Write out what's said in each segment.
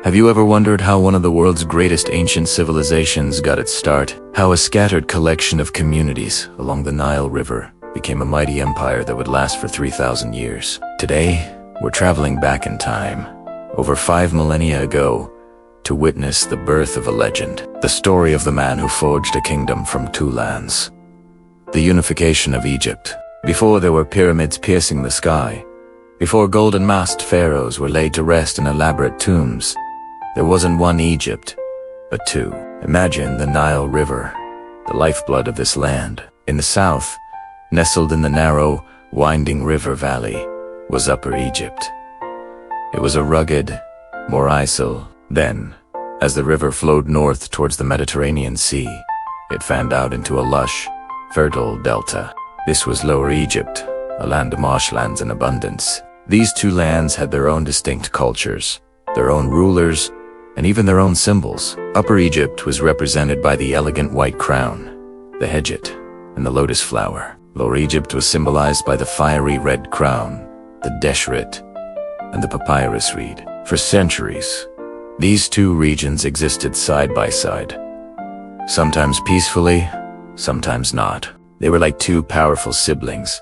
Have you ever wondered how one of the world's greatest ancient civilizations got its start? How a scattered collection of communities along the Nile River became a mighty empire that would last for 3,000 years. Today, we're traveling back in time, over 5 millennia ago, to witness the birth of a legend, the story of the man who forged a kingdom from two lands. The unification of Egypt. Before there were pyramids piercing the sky, before golden-masked pharaohs were laid to rest in elaborate tombs, there wasn't one Egypt, but two. Imagine the Nile River, the lifeblood of this land. In the south, nestled in the narrow, winding river valley, was Upper Egypt. It was a rugged, moraisal. Then, as the river flowed north towards the Mediterranean Sea, it fanned out into a lush, fertile delta. This was Lower Egypt, a land of marshlands in abundance. These two lands had their own distinct cultures, their own rulers, and even their own symbols. Upper Egypt was represented by the elegant white crown, the hedjit, and the lotus flower. Lower Egypt was symbolized by the fiery red crown, the deshret, and the papyrus reed. For centuries, these two regions existed side by side, sometimes peacefully, sometimes not. They were like two powerful siblings,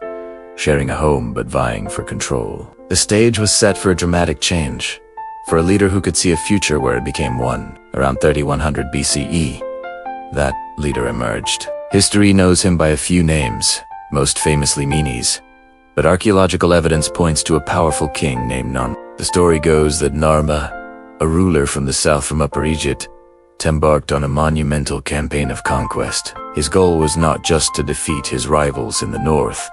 sharing a home but vying for control. The stage was set for a dramatic change, for a leader who could see a future where it became one. Around 3100 BCE, that leader emerged. History knows him by a few names, most famously Menes, but archaeological evidence points to a powerful king named Narmer. The story goes that Narmer, a ruler from the south from Upper Egypt, embarked on a monumental campaign of conquest. His goal was not just to defeat his rivals in the north,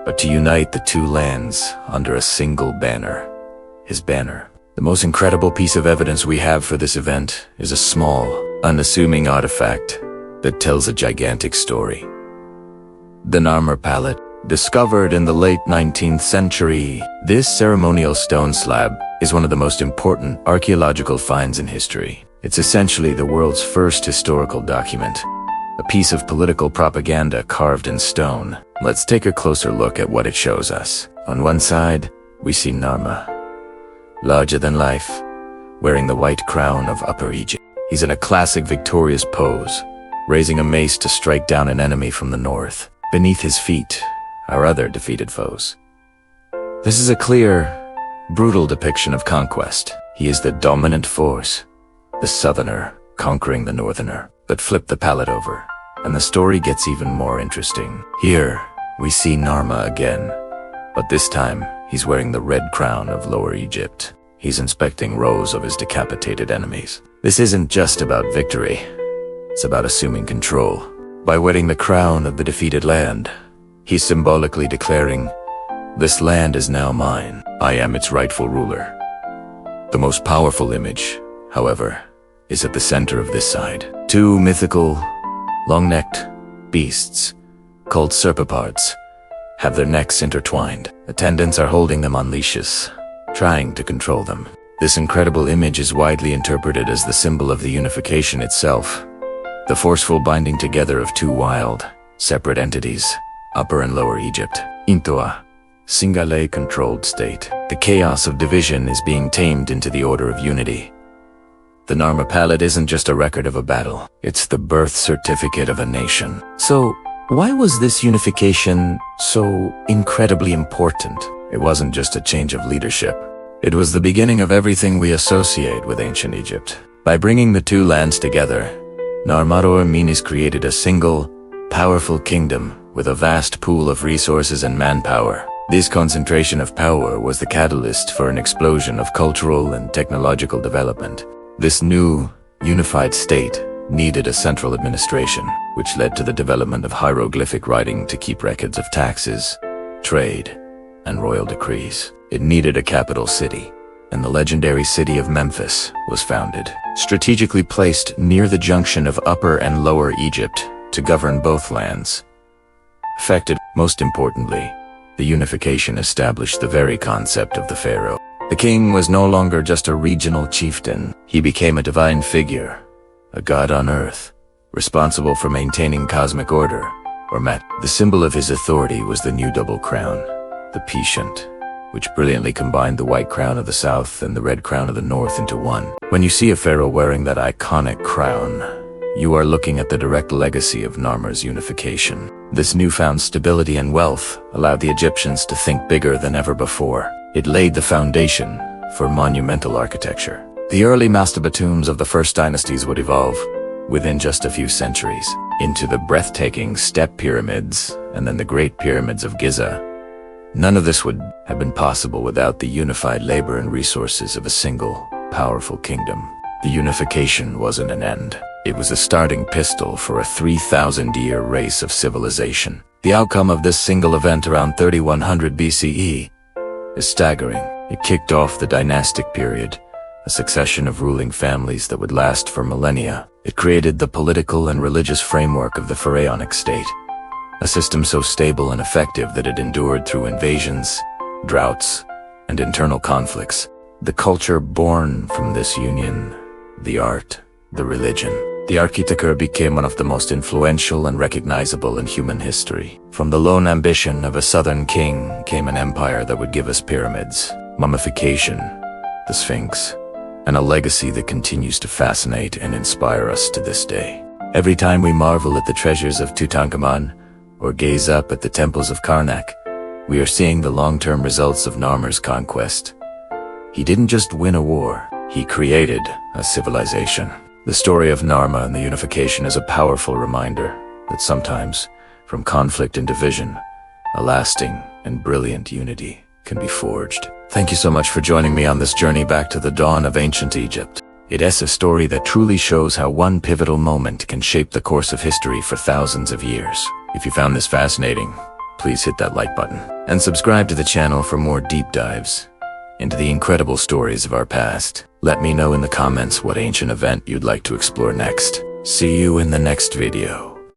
but to unite the two lands under a single banner, his banner. The most incredible piece of evidence we have for this event is a small, unassuming artifact that tells a gigantic story. The Narmer palette, discovered in the late 19th century, this ceremonial stone slab is one of the most important archaeological finds in history. It's essentially the world's first historical document, a piece of political propaganda carved in stone. Let's take a closer look at what it shows us. On one side, we see Narmer, larger than life, wearing the white crown of Upper Egypt. He's in a classic victorious pose, raising a mace to strike down an enemy from the north. Beneath his feet are other defeated foes. This is a clear, brutal depiction of conquest. He is the dominant force, the southerner conquering the northerner. But flip the palette over, and the story gets even more interesting. Here, we see Narmer again, but this time, he's wearing the red crown of Lower Egypt. He's inspecting rows of his decapitated enemies. This isn't just about victory, it's about assuming control. By wearing the crown of the defeated land, he's symbolically declaring, "This land is now mine. I am its rightful ruler." The most powerful image, however, is at the center of this side. Two mythical, long-necked beasts, called serpopards, have their necks intertwined. Attendants are holding them on leashes, trying to control them. This incredible image is widely interpreted as the symbol of the unification itself, the forceful binding together of two wild, separate entities, Upper and Lower Egypt, into a Singale-controlled state. The chaos of division is being tamed into the order of unity. The Narmer palette isn't just a record of a battle, it's the birth certificate of a nation. So, why was this unification so incredibly important? It wasn't just a change of leadership. It was the beginning of everything we associate with ancient Egypt. By bringing the two lands together, Narmer Menes created a single, powerful kingdom with a vast pool of resources and manpower. This concentration of power was the catalyst for an explosion of cultural and technological development. This new, unified state needed a central administration, which led to the development of hieroglyphic writing to keep records of taxes, trade, and royal decrees. It needed a capital city, and the legendary city of Memphis was founded, strategically placed near the junction of Upper and Lower Egypt to govern both lands. Affected, most importantly, the unification established the very concept of the pharaoh. The king was no longer just a regional chieftain. He became a divine figure, a god on earth, responsible for maintaining cosmic order, or Met. The symbol of his authority was the new double crown, the Patient, which brilliantly combined the white crown of the south and the red crown of the north into one. When you see a pharaoh wearing that iconic crown, you are looking at the direct legacy of Narmer's unification. This newfound stability and wealth allowed the Egyptians to think bigger than ever before. It laid the foundation for monumental architecture. The early mastaba tombs of the first dynasties would evolve, within just a few centuries, into the breathtaking step pyramids and then the Great Pyramids of Giza. None of this would have been possible without the unified labor and resources of a single, powerful kingdom. The unification wasn't an end. It was a starting pistol for a 3,000-year race of civilization. The outcome of this single event around 3100 BCE is staggering. It kicked off the dynastic period, a succession of ruling families that would last for millennia. It created the political and religious framework of the Pharaonic state, a system so stable and effective that it endured through invasions, droughts, and internal conflicts. The culture born from this union, the art, the religion, the architecture became one of the most influential and recognizable in human history. From the lone ambition of a southern king came an empire that would give us pyramids, mummification, the Sphinx, and a legacy that continues to fascinate and inspire us to this day. Every time we marvel at the treasures of Tutankhamun or gaze up at the temples of Karnak, we are seeing the long-term results of Narmer's conquest. He didn't just win a war, he created a civilization. The story of Narmer and the unification is a powerful reminder that sometimes, from conflict and division, a lasting and brilliant unity can be forged. Thank you so much for joining me on this journey back to the dawn of ancient Egypt. It is a story that truly shows how one pivotal moment can shape the course of history for thousands of years. If you found this fascinating, please hit that like button and subscribe to the channel for more deep dives into the incredible stories of our past. Let me know in the comments what ancient event you'd like to explore next. See you in the next video.